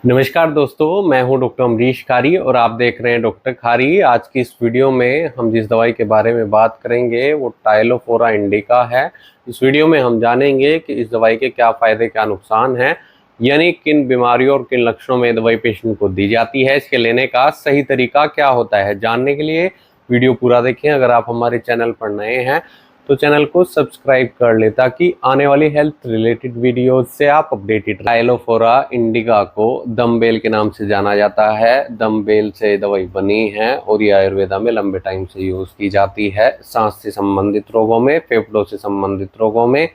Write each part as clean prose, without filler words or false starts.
नमस्कार दोस्तों, मैं हूं डॉक्टर अमरीश खारी और आप देख रहे हैं डॉक्टर खारी। आज की इस वीडियो में हम जिस दवाई के बारे में बात करेंगे वो टाइलोफोरा इंडिका है। इस वीडियो में हम जानेंगे कि इस दवाई के क्या फ़ायदे क्या नुकसान हैं, यानी किन बीमारियों और किन लक्षणों में दवाई पेशेंट को दी जाती है, इसके लेने का सही तरीका क्या होता है। जानने के लिए वीडियो पूरा देखें। अगर आप हमारे चैनल पर नए हैं तो चैनल को सब्सक्राइब कर ले ताकि आने वाली हेल्थ रिलेटेड वीडियोस से आप अपडेटेड। टाइलोफोरा इंडिका को दमबेल के नाम से जाना जाता है। दमबेल से दवाई बनी है और ये आयुर्वेदा में लंबे टाइम से यूज की जाती है। सांस से संबंधित रोगों में, फेफड़ों से संबंधित रोगों में,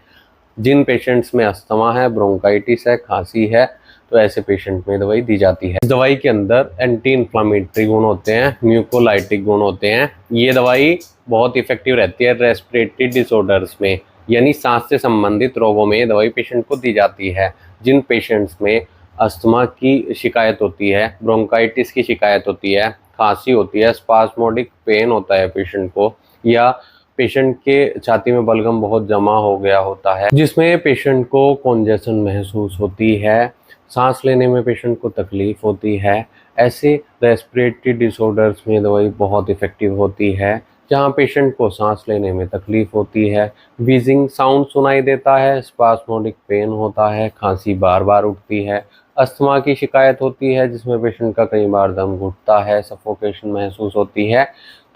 जिन पेशेंट्स में अस्थमा है, ब्रोंकाइटिस है, खांसी है, तो ऐसे पेशेंट में दवाई दी जाती है। इस दवाई के अंदर एंटी इन्फ्लामेटरी गुण होते हैं, म्यूकोलाइटिक गुण होते हैं। ये दवाई बहुत इफेक्टिव रहती है रेस्पिरेटरी डिसऑर्डर्स में, यानी सांस से संबंधित रोगों में ये दवाई पेशेंट को दी जाती है। जिन पेशेंट्स में अस्थमा की शिकायत होती है, ब्रोंकाइटिस की शिकायत होती है, खांसी होती है, स्पास्मोडिक पेन होता है पेशेंट को, या पेशेंट के छाती में बलगम बहुत जमा हो गया होता है, जिसमें पेशेंट को कॉन्जेशन महसूस होती है, सांस लेने में पेशेंट को तकलीफ होती है, ऐसे रेस्पिरेटरी डिसऑर्डर्स में दवाई बहुत इफेक्टिव होती है। जहाँ पेशेंट को सांस लेने में तकलीफ होती है, व्हीजिंग साउंड सुनाई देता है, स्पास्मोडिक पेन होता है, खांसी बार बार उठती है, अस्थमा की शिकायत होती है जिसमें पेशेंट का कई बार दम घुटता है, सफोकेशन महसूस होती है,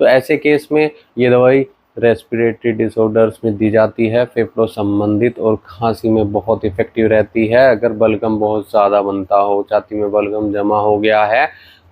तो ऐसे केस में ये दवाई रेस्पिरेटरी डिसऑर्डर्स में दी जाती है। फेफड़ों संबंधित और खांसी में बहुत इफेक्टिव रहती है। अगर बलगम बहुत ज़्यादा बनता हो, छाती में बलगम जमा हो गया है,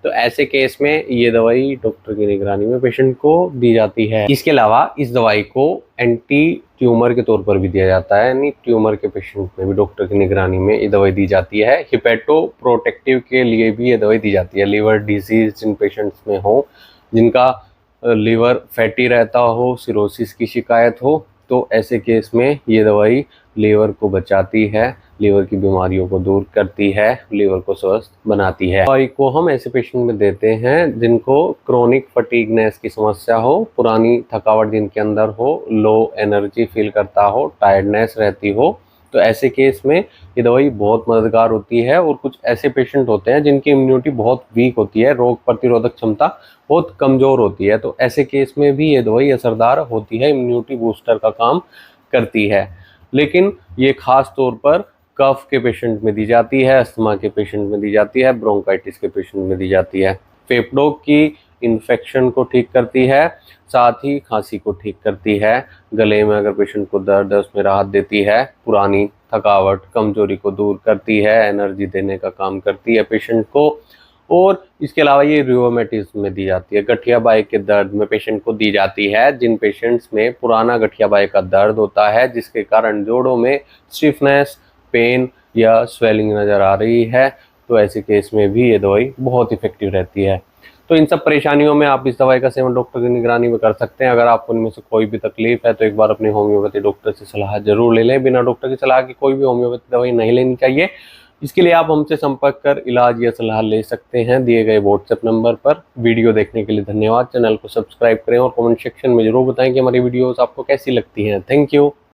तो ऐसे केस में ये दवाई डॉक्टर की निगरानी में पेशेंट को दी जाती है। इसके अलावा इस दवाई को एंटी ट्यूमर के तौर पर भी दिया जाता है, यानी ट्यूमर के पेशेंट में भी डॉक्टर की निगरानी में ये दवाई दी जाती है। हिपेटो प्रोटेक्टिव के लिए भी ये दवाई दी जाती है। लीवर डिजीज जिन पेशेंट्स में हो, जिनका लीवर फैटी रहता हो, सिरोसिस की शिकायत हो, तो ऐसे केस में ये दवाई लीवर को बचाती है, लीवर की बीमारियों को दूर करती है, लीवर को स्वस्थ बनाती है। दवाई को हम ऐसे पेशेंट में देते हैं जिनको क्रोनिक फटीगनेस की समस्या हो, पुरानी थकावट जिनके अंदर हो, लो एनर्जी फील करता हो, टायर्डनेस रहती हो, तो ऐसे केस में ये दवाई बहुत मददगार होती है। और कुछ ऐसे पेशेंट होते हैं जिनकी इम्यूनिटी बहुत वीक होती है, रोग प्रतिरोधक क्षमता बहुत कमज़ोर होती है, तो ऐसे केस में भी ये दवाई असरदार होती है, इम्यूनिटी बूस्टर का काम करती है। लेकिन ये खास तौर पर कफ के पेशेंट में दी जाती है, अस्थमा के पेशेंट में दी जाती है, ब्रोंकाइटिस के पेशेंट में दी जाती है। फेफड़ों की इन्फेक्शन को ठीक करती है, साथ ही खांसी को ठीक करती है। गले में अगर पेशेंट को दर्द है उसमें राहत देती है, पुरानी थकावट कमजोरी को दूर करती है, एनर्जी देने का काम करती है पेशेंट को। और इसके अलावा ये रियोमेटिज्म में दी जाती है, गठिया बाई के दर्द में पेशेंट को दी जाती है। जिन पेशेंट्स में पुराना गठिया बाई का दर्द होता है जिसके कारण जोड़ों में स्टिफनेस, पेन या स्वेलिंग नज़र आ रही है, तो ऐसे केस में भी ये दवाई बहुत इफेक्टिव रहती है। तो इन सब परेशानियों में आप इस दवाई का सेवन डॉक्टर की निगरानी में कर सकते हैं। अगर आपको इनमें से कोई भी तकलीफ है तो एक बार अपने होम्योपैथी डॉक्टर से सलाह जरूर ले लें। बिना डॉक्टर की सलाह के कोई भी होम्योपैथी दवाई नहीं लेनी चाहिए। इसके लिए आप हमसे संपर्क कर इलाज या सलाह ले सकते हैं दिए गए व्हाट्सएप नंबर पर। वीडियो देखने के लिए धन्यवाद। चैनल को सब्सक्राइब करें और कमेंट सेक्शन में जरूर बताएं कि हमारी वीडियोस आपको कैसी लगती हैं। Thank you.